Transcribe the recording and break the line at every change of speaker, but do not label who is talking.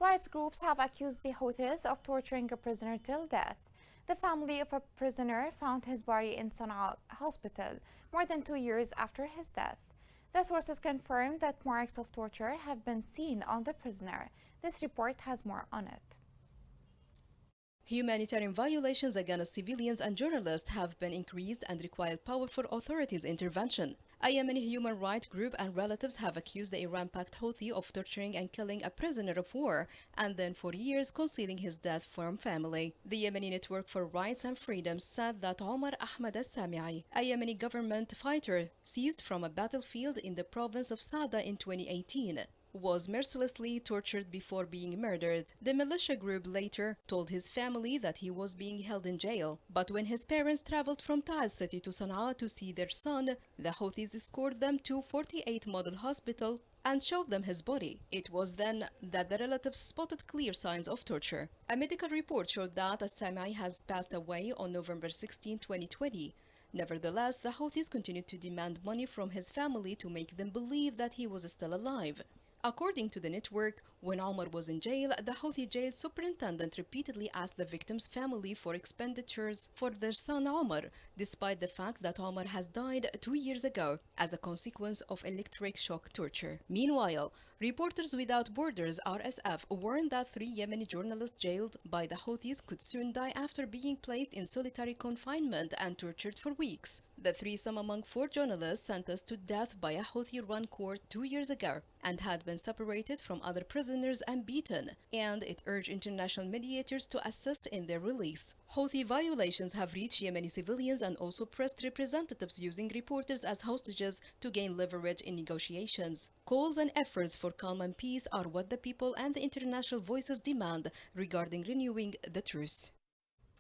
Rights groups have accused the Houthis of torturing a prisoner till death. The family of a prisoner found his body in Sana'a hospital more than 2 years after his death. The sources confirmed that marks of torture have been seen on the prisoner. This report has more on it.
Humanitarian violations against civilians and journalists have been increased and required powerful authorities' intervention. A Yemeni human rights group and relatives have accused the Iran-backed Houthi of torturing and killing a prisoner of war and then for years concealing his death from family. The Yemeni Network for Rights and Freedoms said that Omar Ahmed al-Sami'i, a Yemeni government fighter seized from a battlefield in the province of Sada in 2018, was mercilessly tortured before being murdered. The militia group later told his family that he was being held in jail, but when his parents traveled from Taiz city to Sana'a to see their son, the Houthis escorted them to 48 Model Hospital and showed them his body. It was then that the relatives spotted clear signs of torture. A medical report showed that As-Sami'i has passed away on November 16, 2020. Nevertheless, the Houthis continued to demand money from his family to make them believe that he was still alive. According to the network, when Omar was in jail, the Houthi jail superintendent repeatedly asked the victim's family for expenditures for their son Omar, despite the fact that Omar has died 2 years ago as a consequence of electric shock torture. Meanwhile, Reporters Without Borders (RSF) warned that 3 Yemeni journalists jailed by the Houthis could soon die after being placed in solitary confinement and tortured for weeks. The threesome among 4 journalists sentenced to death by a Houthi-run court 2 years ago and had been separated from other prisoners and beaten, and it urged international mediators to assist in their release. Houthi violations have reached Yemeni civilians and also pressed representatives using reporters as hostages to gain leverage in negotiations. Calls and efforts for calm and peace are what the people and the international voices demand regarding renewing the truce.